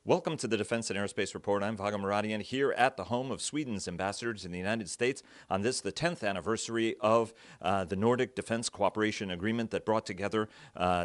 Welcome to the Defense and Aerospace Report. I'm Vago Muradian here at the home of Sweden's ambassadors in the United States on this, the 10th anniversary of the Nordic Defense Cooperation Agreement that brought together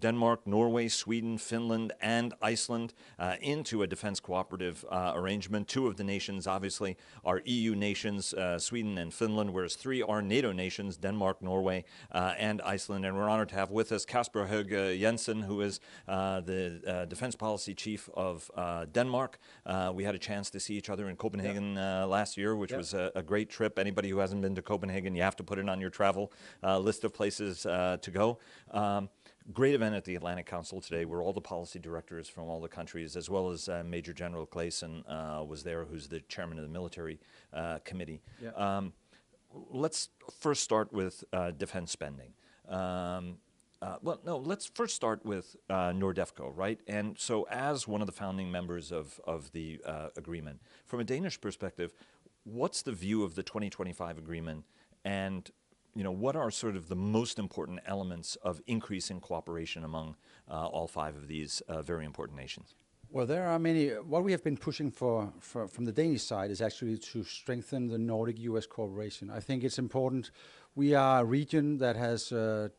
Denmark, Norway, Sweden, Finland, and Iceland into a defense cooperative arrangement. Two of the nations, obviously, are EU nations, Sweden and Finland, whereas three are Nato nations, Denmark, Norway, and Iceland. And we're honored to have with us Kasper Høeg-Jensen, who is the defense policy chief of Denmark. We had a chance to see each other in Copenhagen last year, which was a great trip. Anybody who hasn't been to Copenhagen, you have to put it on your travel list of places to go. Great event at the Atlantic Council today, where all the policy directors from all the countries, as well as Major General Claesen was there, who's the chairman of the military committee. Let's first start with defense spending. Let's first start with Nordefco, right? And so as one of the founding members of the agreement, from a Danish perspective, what's the view of the 2025 agreement, and what are sort of the most important elements of increasing cooperation among all five of these very important nations? Well, there are many. What we have been pushing for from the Danish side is actually to strengthen the Nordic-US cooperation. I think it's important. We are a region that has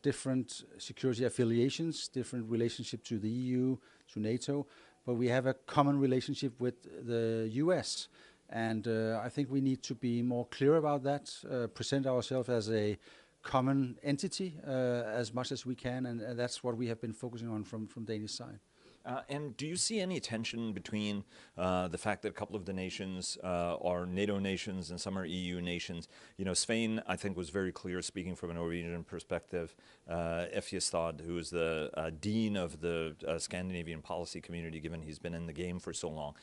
different security affiliations, different relationship to the EU, to NATO, but we have a common relationship with the US. And I think we need to be more clear about that, present ourselves as a common entity as much as we can, and that's what we have been focusing on from Danish side. And do you see any tension between the fact that a couple of the nations are NATO nations and some are EU nations? Svein, I think, was very clear, speaking from a Norwegian perspective. Fjestad, who is the dean of the Scandinavian policy community, given he's been in the game for so long,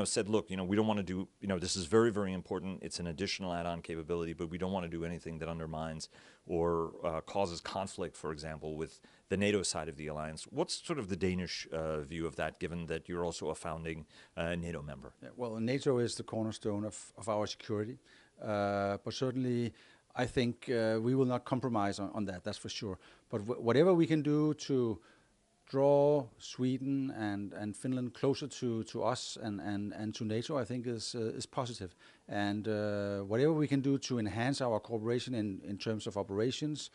said, look, we don't want to do, this is very, very important. It's an additional add-on capability, but we don't want to do anything that undermines or causes conflict, for example, with the NATO side of the alliance. What's sort of the Danish view of that, given that you're also a founding NATO member? Yeah, well, NATO is the cornerstone of our security, but certainly I think we will not compromise on that, that's for sure. But whatever we can do to draw Sweden and Finland closer to us and to NATO, I think is positive. And whatever we can do to enhance our cooperation in terms of operations,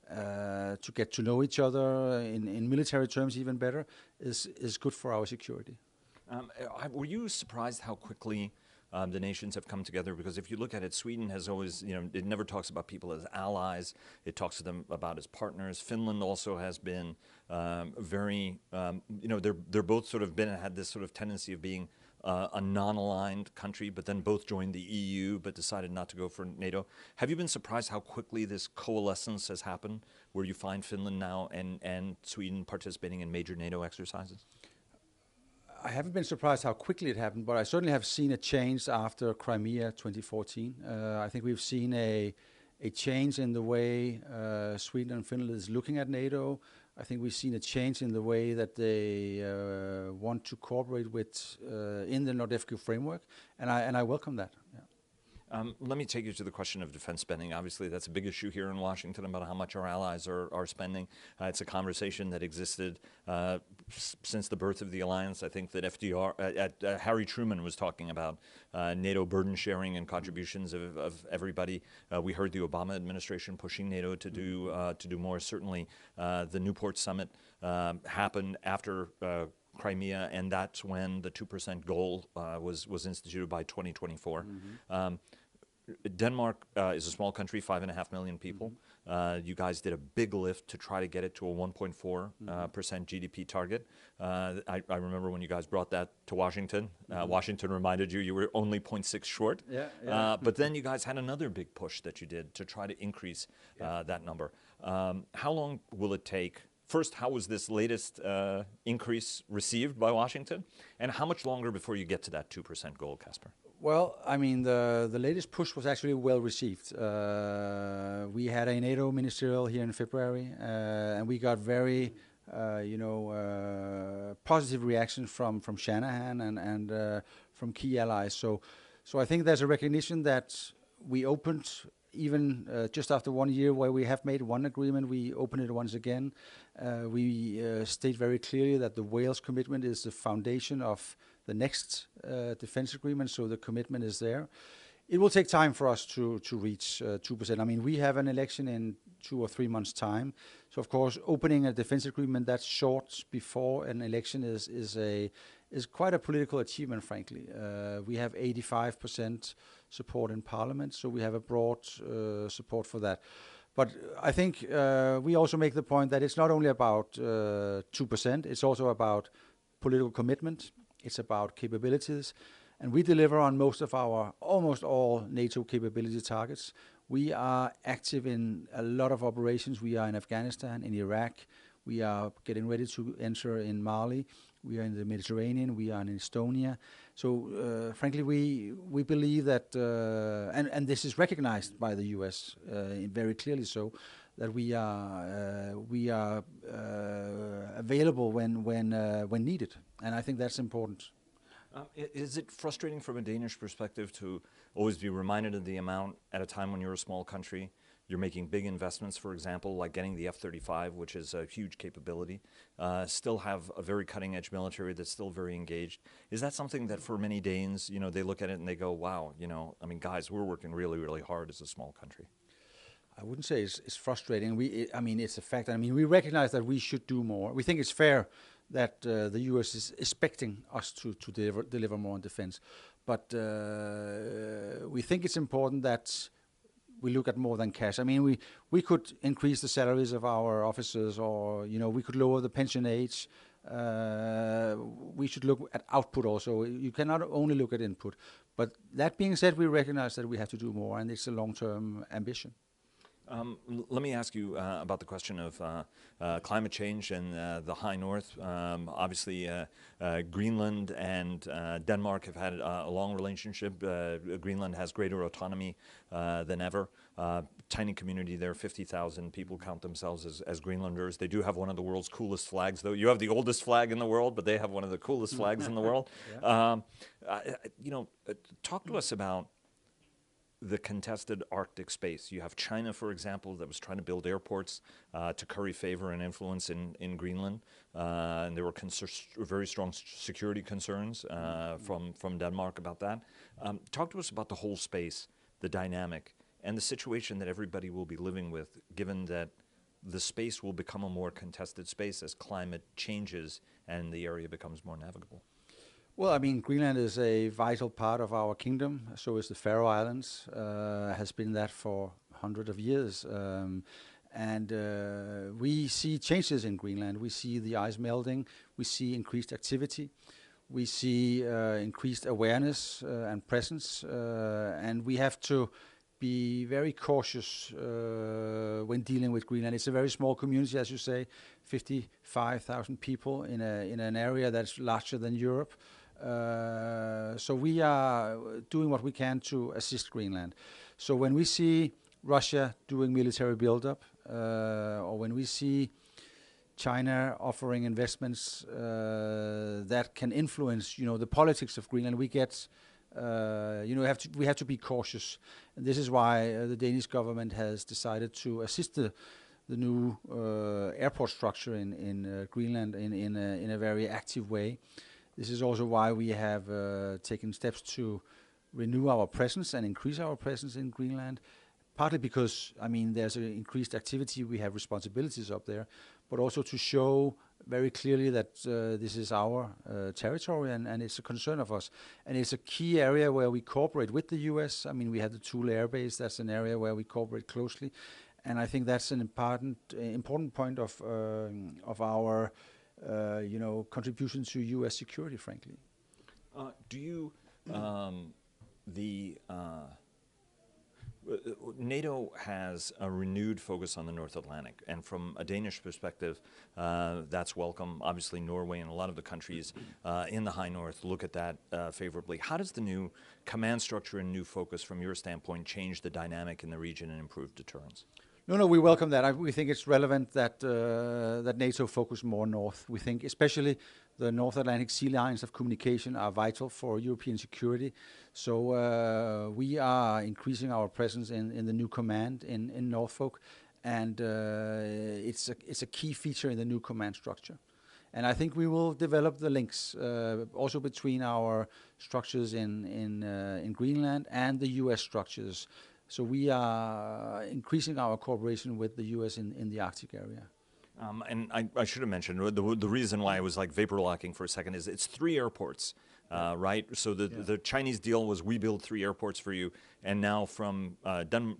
to get to know each other in military terms even better, is good for our security. Were you surprised how quickly the nations have come together? Because if you look at it, Sweden has always, it never talks about people as allies. It talks to them about as partners. Finland also has been very, they're both sort of had this sort of tendency of being a non-aligned country, but then both joined the EU, but decided not to go for NATO. Have you been surprised how quickly this coalescence has happened, where you find Finland now and Sweden participating in major NATO exercises? I haven't been surprised how quickly it happened, but I certainly have seen a change after Crimea 2014. I think we've seen a change in the way Sweden and Finland is looking at NATO. I think we've seen a change in the way that they want to cooperate with in the Nordefco framework, and I welcome that. Yeah. Let me take you to the question of defense spending. Obviously, that's a big issue here in Washington about how much our allies are spending. It's a conversation that existed since the birth of the alliance. I think that Harry Truman was talking about NATO burden sharing and contributions of everybody. We heard the Obama administration pushing NATO to do more. Certainly, the Newport summit happened after Crimea, and that's when the 2% goal was instituted by 2024. Denmark is a small country, 5.5 million people. You guys did a big lift to try to get it to a 1.4% GDP target. I remember when you guys brought that to Washington. Washington reminded you were only 0.6 short. But then you guys had another big push that you did to try to increase that number. How long will it take? First, how was this latest increase received by Washington? And how much longer before you get to that 2% goal, Kasper? Well, I mean, the latest push was actually well received. We had a NATO ministerial here in February, and we got very, positive reaction from Shanahan and from key allies. So I think there's a recognition that we opened even just after 1 year where we have made one agreement, we open it once again. We state very clearly that the Wales commitment is the foundation of the next defense agreement, so the commitment is there. It will take time for us to reach 2%. I mean, we have an election in 2 or 3 months' time. So, of course, opening a defense agreement that short before an election is quite a political achievement, frankly. We have 85% support in Parliament, so we have a broad support for that. But I think we also make the point that it's not only about 2%, it's also about political commitment, it's about capabilities, and we deliver on almost all NATO capability targets. We are active in a lot of operations. We are in Afghanistan, in Iraq. We are getting ready to enter in Mali. We are in the Mediterranean. We are in Estonia. So, frankly, we believe that, and this is recognized by the U.S. Very clearly, so that we are available when needed, and I think that's important. Is it frustrating from a Danish perspective to always be reminded of the amount at a time when you're a small country? You're making big investments, for example, like getting the F-35, which is a huge capability, still have a very cutting-edge military that's still very engaged. Is that something that for many Danes, they look at it and they go, wow, I mean, guys, we're working really, really hard as a small country? I wouldn't say it's frustrating. I mean, it's a fact. I mean, we recognize that we should do more. We think it's fair that the U.S. is expecting us to deliver more on defense. But we think it's important that we look at more than cash. I mean, we could increase the salaries of our officers, or, we could lower the pension age. We should look at output also. You cannot only look at input. But that being said, we recognize that we have to do more, and it's a long-term ambition. Let me ask you about the question of climate change and the high north. Obviously, Greenland and Denmark have had a long relationship. Greenland has greater autonomy than ever. Tiny community there, 50,000 people count themselves as Greenlanders. They do have one of the world's coolest flags, though. You have the oldest flag in the world, but they have one of the coolest flags in the world. Yeah. Talk to us about the contested Arctic space. You have China, for example, that was trying to build airports to curry favor and influence in Greenland. And there were very strong security concerns from Denmark about that. Talk to us about the whole space, the dynamic, and the situation that everybody will be living with, given that the space will become a more contested space as climate changes and the area becomes more navigable. Well, I mean, Greenland is a vital part of our kingdom. So is the Faroe Islands. Has been that for hundreds of years. And we see changes in Greenland. We see the ice melting. We see increased activity. We see increased awareness and presence. And we have to be very cautious when dealing with Greenland. It's a very small community, as you say, 55,000 people in an area that's larger than Europe. So we are doing what we can to assist Greenland. So when we see Russia doing military buildup, or when we see China offering investments that can influence, the politics of Greenland, we get, we have to be cautious. And this is why the Danish government has decided to assist the new airport structure in Greenland in a very active way. This is also why we have taken steps to renew our presence and increase our presence in Greenland, partly because, I mean, there's an increased activity, we have responsibilities up there, but also to show very clearly that this is our territory and it's a concern of us. And it's a key area where we cooperate with the US. I mean, we have the Thule Air Base, that's an area where we cooperate closely. And I think that's an important point of our contribution to U.S. security, frankly. NATO has a renewed focus on the North Atlantic, and from a Danish perspective, that's welcome. Obviously, Norway and a lot of the countries in the High North look at that favorably. How does the new command structure and new focus, from your standpoint, change the dynamic in the region and improve deterrence? No, we welcome that. We think it's relevant that NATO focus more north. We think especially the North Atlantic sea lines of communication are vital for European security. So we are increasing our presence in the new command in Norfolk, and it's a key feature in the new command structure. And I think we will develop the links also between our structures in Greenland and the U.S. structures. So we are increasing our cooperation with the U.S. in the Arctic area. And I should have mentioned, the reason why I was like vapor locking for a second is it's 3 airports, right? So the Chinese deal was we build 3 airports for you, and now from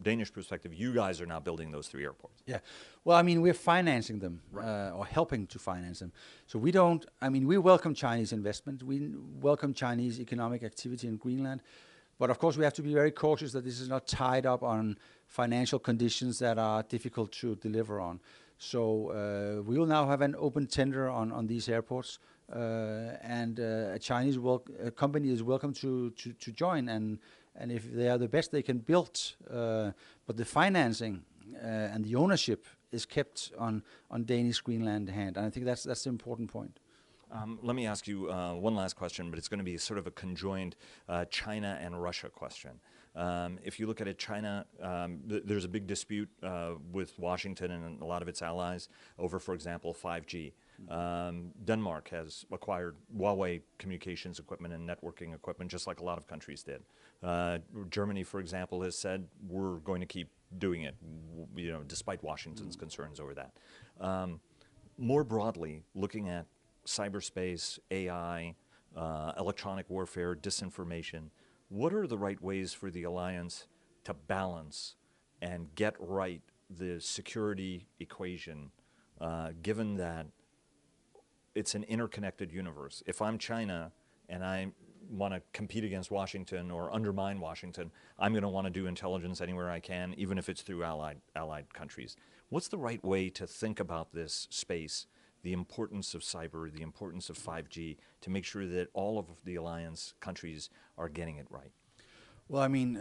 Danish perspective, you guys are now building those 3 airports. Yeah, well, I mean, we're financing them, or helping to finance them. So we don't, I mean, we welcome Chinese investment, we welcome Chinese economic activity in Greenland, but of course we have to be very cautious that this is not tied up on financial conditions that are difficult to deliver on. So we will now have an open tender on these airports, and a Chinese company is welcome to join, and if they are the best they can build, but the financing and the ownership is kept on Danish Greenland hand, and I think that's the important point. Let me ask you one last question, but it's going to be sort of a conjoined China and Russia question. If you look at it, China, there's a big dispute with Washington and a lot of its allies over, for example, 5G. Denmark has acquired Huawei communications equipment and networking equipment, just like a lot of countries did. Germany, for example, has said we're going to keep doing it, despite Washington's concerns over that. More broadly, looking at cyberspace, AI, electronic warfare, disinformation, what are the right ways for the alliance to balance and get right the security equation, given that it's an interconnected universe? If I'm China and I want to compete against Washington or undermine Washington, I'm going to want to do intelligence anywhere I can, even if it's through allied countries. What's the right way to think about this space, the importance of cyber, the importance of 5G, to make sure that all of the alliance countries are getting it right? Well, I mean,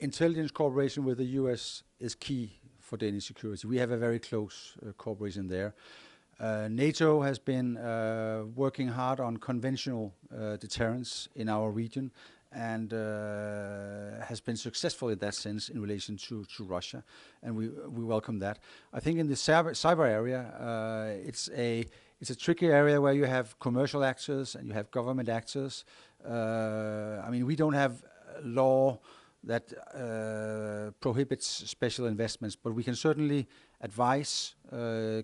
intelligence cooperation with the U.S. is key for Danish security. We have a very close cooperation there. NATO has been working hard on conventional deterrence in our region, and has been successful in that sense in relation to Russia, and we welcome that. I think in the cyber area, it's a tricky area where you have commercial actors and you have government actors. I mean, we don't have law that prohibits special investments, but we can certainly advise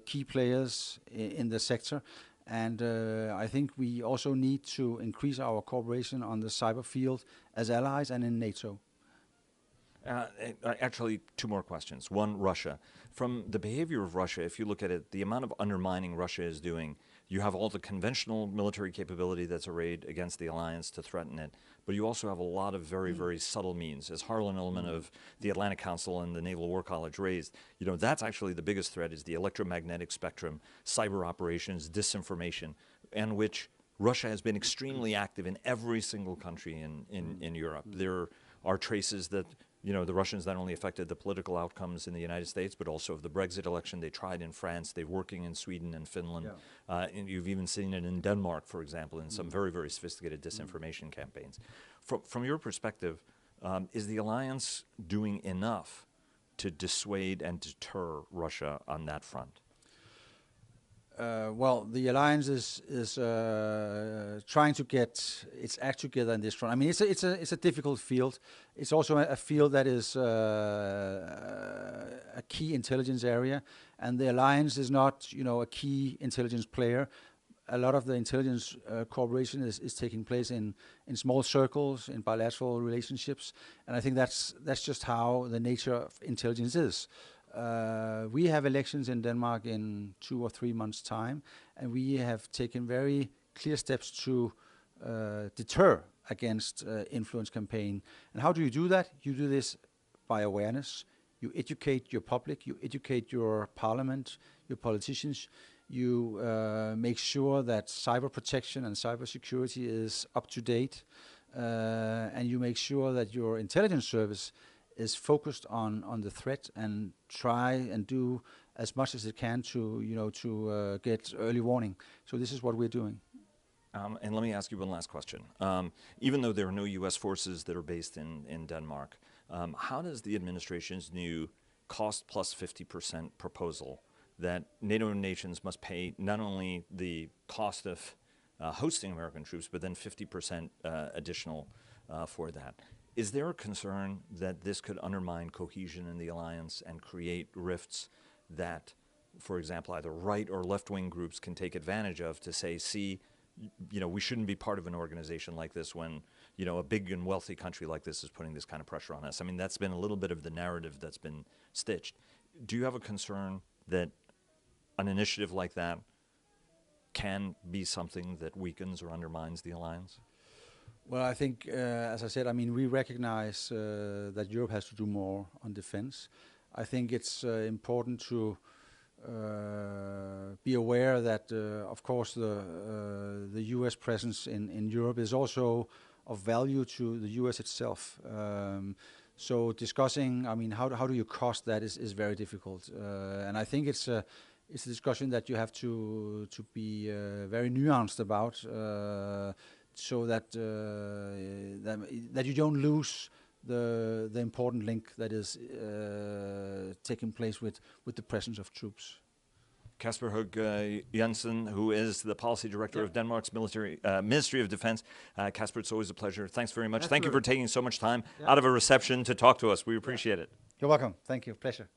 key players in the sector. And I think we also need to increase our cooperation on the cyber field as allies and in NATO. Actually, 2 more questions. One, Russia. From the behavior of Russia, if you look at it, the amount of undermining Russia is doing, you have all the conventional military capability that's arrayed against the alliance to threaten it, but you also have a lot of very, very subtle means. As Harlan Ullman of the Atlantic Council and the Naval War College raised, that's actually the biggest threat is the electromagnetic spectrum, cyber operations, disinformation, and which Russia has been extremely active in every single country in Europe. There are traces that the Russians not only affected the political outcomes in the United States, but also of the Brexit election. They tried in France. They're working in Sweden and Finland. Yeah. And you've even seen it in Denmark, for example, in some very, very sophisticated disinformation campaigns. From your perspective, is the alliance doing enough to dissuade and deter Russia on that front? Well, the alliance is trying to get its act together in this front. I mean, it's a difficult field. It's also a field that is a key intelligence area, and the alliance is not, a key intelligence player. A lot of the intelligence cooperation is taking place in small circles, in bilateral relationships, and I think that's just how the nature of intelligence is. We have elections in Denmark in 2 or 3 months' time, and we have taken very clear steps to deter against influence campaign. And how do you do that? You do this by awareness. You educate your public, you educate your parliament, your politicians. You make sure that cyber protection and cyber security is up to date, and you make sure that your intelligence service is focused on the threat and try and do as much as it can to get early warning. So this is what we're doing. And let me ask you one last question. Even though there are no U.S. forces that are based in Denmark, how does the administration's new cost plus 50% proposal that NATO nations must pay not only the cost of hosting American troops, but then 50% additional for that. Is there a concern that this could undermine cohesion in the alliance and create rifts that, for example, either right or left-wing groups can take advantage of to say, see, we shouldn't be part of an organization like this when, a big and wealthy country like this is putting this kind of pressure on us? I mean, that's been a little bit of the narrative that's been stitched. Do you have a concern that an initiative like that can be something that weakens or undermines the alliance? Well, I think, as I said, we recognize that Europe has to do more on defense. I think it's important to be aware that, of course, the U.S. presence in Europe is also of value to the U.S. itself. So discussing, how do you cost that is very difficult, and I think it's a discussion that you have to be very nuanced about, so that that you don't lose the important link that is taking place with the presence of troops. Kasper Høeg-Jensen, who is the policy director of Denmark's Ministry of Defense. Kasper, it's always a pleasure. Thanks very much. Thank you for taking so much time out of a reception to talk to us. We appreciate it. You're welcome. Thank you. Pleasure.